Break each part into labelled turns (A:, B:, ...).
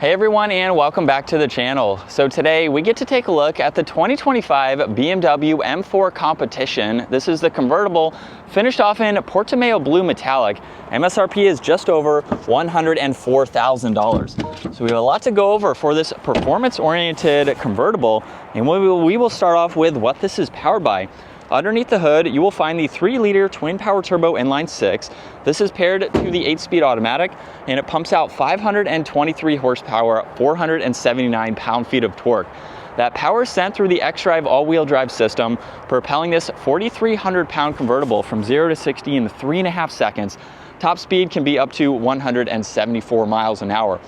A: Hey everyone, and welcome back to the channel. So today we get to take a look at the 2025 BMW M4 Competition. This is the convertible, finished off in Portimao Blue Metallic. MSRP is just over $104,000. So we have a lot to go over for this performance-oriented convertible, and we will start off with what this is powered by. Underneath the hood, you will find the 3-liter twin power turbo inline 6. This is paired to the 8-speed automatic, and it pumps out 523 horsepower, 479 pound-feet of torque. That power is sent through the xDrive all-wheel drive system, propelling this 4,300-pound convertible from 0 to 60 in 3.5 seconds. Top speed can be up to 174 miles an hour.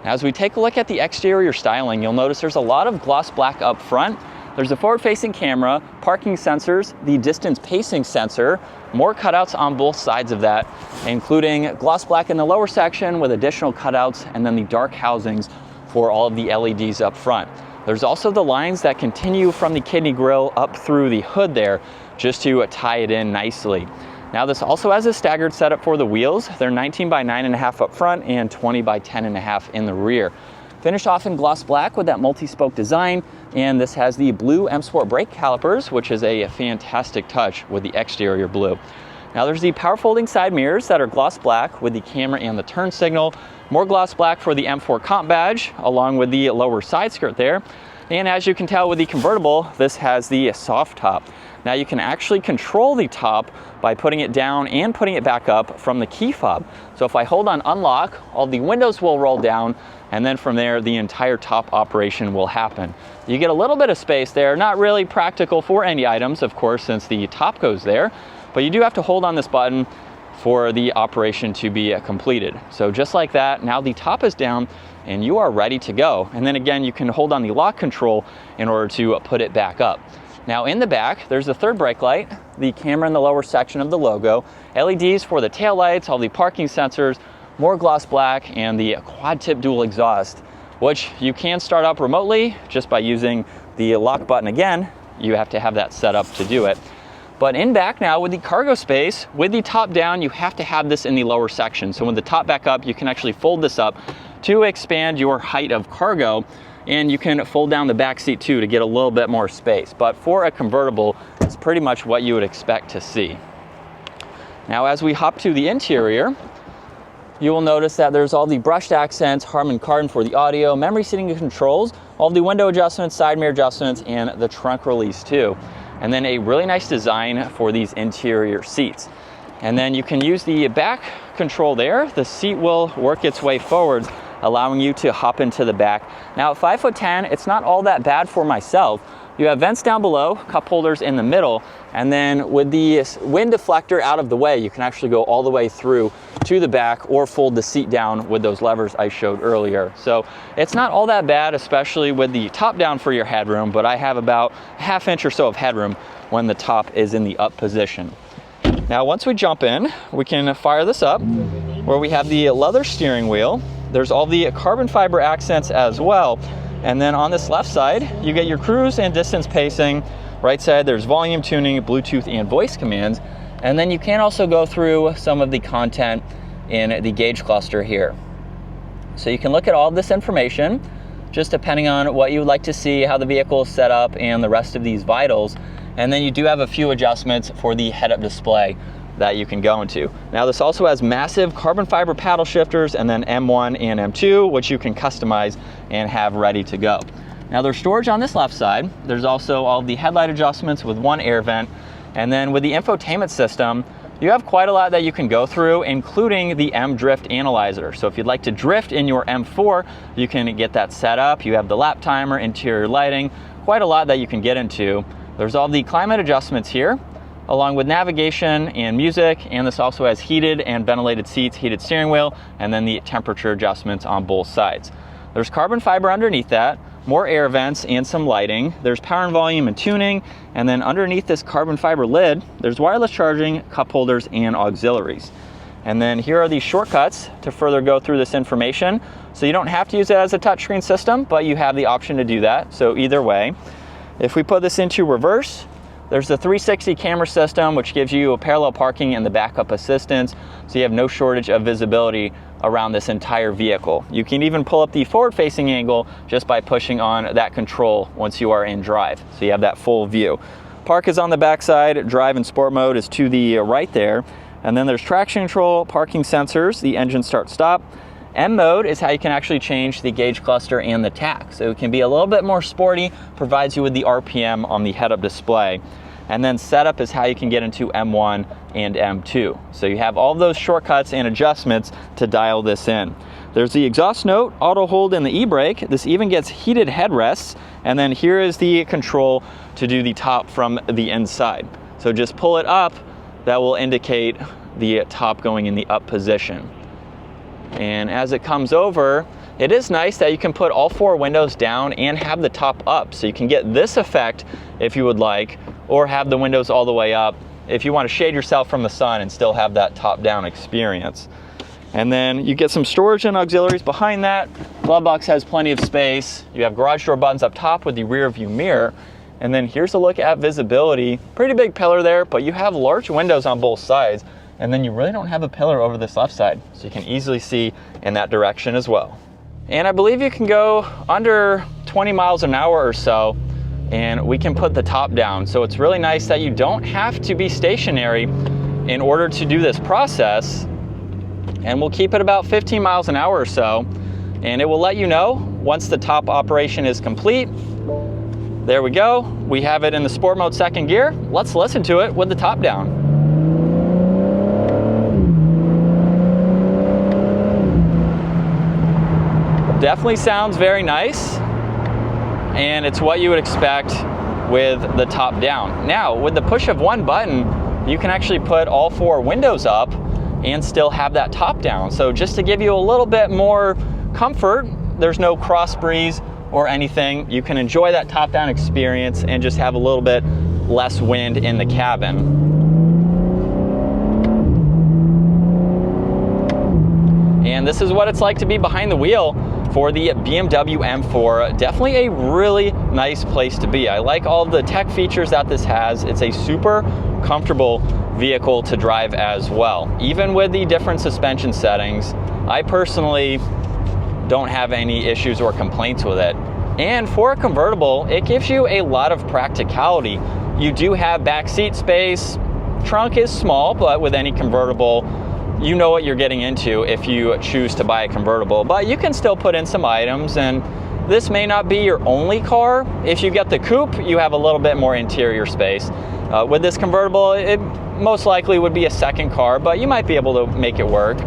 A: As we take a look at the exterior styling, you'll notice there's a lot of gloss black up front. There's a forward-facing camera, parking sensors, the distance pacing sensor, more cutouts on both sides of that, including gloss black in the lower section with additional cutouts, and then the dark housings for all of the LEDs up front. There's also the lines that continue from the kidney grille up through the hood there, just to tie it in nicely. Now this also has a staggered setup for the wheels. They're 19 by 9.5 up front and 20 by 10.5 in the rear. Finished off in gloss black with that multi-spoke design, and this has the blue M Sport brake calipers, which is a fantastic touch with the exterior blue. Now there's the power folding side mirrors that are gloss black with the camera and the turn signal, more gloss black for the M4 Comp badge, along with the lower side skirt there. And as you can tell with the convertible, this has the soft top. Now you can actually control the top by putting it down and putting it back up from the key fob. So if I hold on unlock, all the windows will roll down, and then from there the entire top operation will happen. You get a little bit of space there, not really practical for any items, of course, since the top goes there, but you do have to hold on this button for the operation to be completed. So just like that, now the top is down and you are ready to go. And then again, you can hold on the lock control in order to put it back up. Now in the back, there's the third brake light, the camera in the lower section of the logo, LEDs for the taillights, all the parking sensors, more gloss black, and the quad tip dual exhaust, which you can start up remotely just by using the lock button again. You have to have that set up to do it. But in back now with the cargo space, with the top down, you have to have this in the lower section. So with the top back up, you can actually fold this up to expand your height of cargo, and you can fold down the back seat too to get a little bit more space. But for a convertible, it's pretty much what you would expect to see. Now as we hop to the interior, you will notice that there's all the brushed accents, Harman Kardon for the audio, memory seating controls, all the window adjustments, side mirror adjustments, and the trunk release too. And then a really nice design for these interior seats. And then you can use the back control there. The seat will work its way forwards, allowing you to hop into the back. Now at 5'10", it's not all that bad for myself. You have vents down below, cup holders in the middle, and then with the wind deflector out of the way, you can actually go all the way through to the back or fold the seat down with those levers I showed earlier. So it's not all that bad, especially with the top down for your headroom, but I have about a ½ inch or so of headroom when the top is in the up position. Now once we jump in, we can fire this up where we have the leather steering wheel. There's all the carbon fiber accents as well. And then on this left side, you get your cruise and distance pacing. Right side, there's volume tuning, Bluetooth, and voice commands. And then you can also go through some of the content in the gauge cluster here. So you can look at all of this information, just depending on what you would like to see, how the vehicle is set up, and the rest of these vitals. And then you do have a few adjustments for the head-up display that you can go into. Now this also has massive carbon fiber paddle shifters, and then M1 and M2, which you can customize and have ready to go. Now there's storage on this left side. There's also all the headlight adjustments with one air vent. And then with the infotainment system, you have quite a lot that you can go through, including the M Drift Analyzer. So if you'd like to drift in your M4, you can get that set up. You have the lap timer, interior lighting, quite a lot that you can get into. There's all the climate adjustments here, along with navigation and music, and this also has heated and ventilated seats, heated steering wheel, and then the temperature adjustments on both sides. There's carbon fiber underneath that, more air vents and some lighting. There's power and volume and tuning, and then underneath this carbon fiber lid, there's wireless charging, cup holders, and auxiliaries. And then here are these shortcuts to further go through this information. So you don't have to use it as a touchscreen system, but you have the option to do that. So either way, if we put this into reverse, there's the 360 camera system, which gives you a parallel parking and the backup assistance, so you have no shortage of visibility around this entire vehicle. You can even pull up the forward-facing angle just by pushing on that control once you are in drive. So you have that full view. Park is on the back side, drive and sport mode is to the right there. And then there's traction control, parking sensors, the engine start stop. M mode is how you can actually change the gauge cluster and the tach. So it can be a little bit more sporty, provides you with the RPM on the head-up display. And then setup is how you can get into M1 and M2. So you have all those shortcuts and adjustments to dial this in. There's the exhaust note, auto hold, and the e-brake. This even gets heated headrests. And then here is the control to do the top from the inside. So just pull it up, that will indicate the top going in the up position. And as it comes over, it is nice that you can put all 4 windows down and have the top up. So you can get this effect if you would like, or have the windows all the way up if you want to shade yourself from the sun and still have that top-down experience. And then you get some storage and auxiliaries behind that. Glove box has plenty of space. You have garage door buttons up top with the rear view mirror. And then here's a look at visibility. Pretty big pillar there, but you have large windows on both sides. And then you really don't have a pillar over this left side, so you can easily see in that direction as well. And I believe you can go under 20 miles an hour or so, and we can put the top down. So it's really nice that you don't have to be stationary in order to do this process. And we'll keep it about 15 miles an hour or so, and it will let you know once the top operation is complete. There we go. We have it in the sport mode second gear. Let's listen to it with the top down. Definitely sounds very nice, and it's what you would expect with the top down. Now, with the push of one button, you can actually put all 4 windows up and still have that top down. So just to give you a little bit more comfort, there's no cross breeze or anything. You can enjoy that top down experience and just have a little bit less wind in the cabin. And this is what it's like to be behind the wheel for the BMW M4. Definitely a really nice place to be. I like all the tech features that this has. It's a super comfortable vehicle to drive as well. Even with the different suspension settings, I personally don't have any issues or complaints with it. And for a convertible, it gives you a lot of practicality. You do have back seat space. Trunk is small, but with any convertible, you know what you're getting into if you choose to buy a convertible, but you can still put in some items, and this may not be your only car. If you get the coupe, you have a little bit more interior space. With this convertible, it most likely would be a second car, but you might be able to make it work.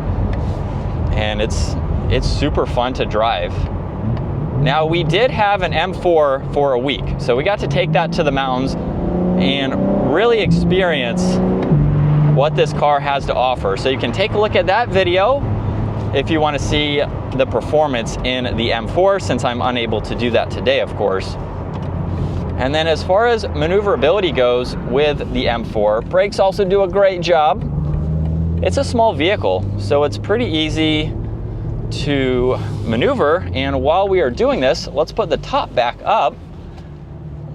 A: And it's super fun to drive. Now, we did have an M4 for a week, so we got to take that to the mountains and really experience what this car has to offer. So you can take a look at that video if you want to see the performance in the M4, since I'm unable to do that today, of course. And then as far as maneuverability goes with the M4, brakes also do a great job. It's a small vehicle, so it's pretty easy to maneuver. And while we are doing this, let's put the top back up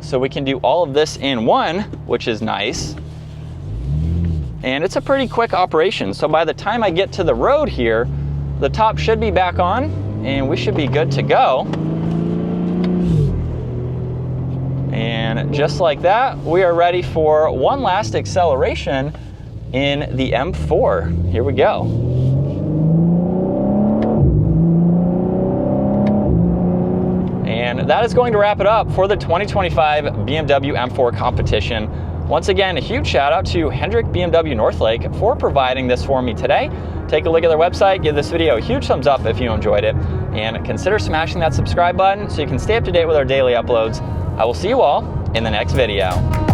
A: so we can do all of this in one, which is nice. And it's a pretty quick operation. So by the time I get to the road here, the top should be back on and we should be good to go. And just like that, we are ready for one last acceleration in the M4. Here we go. And that is going to wrap it up for the 2025 BMW M4 Competition. Once again, a huge shout out to Hendrick BMW Northlake for providing this for me today. Take a look at their website, give this video a huge thumbs up if you enjoyed it, and consider smashing that subscribe button so you can stay up to date with our daily uploads. I will see you all in the next video.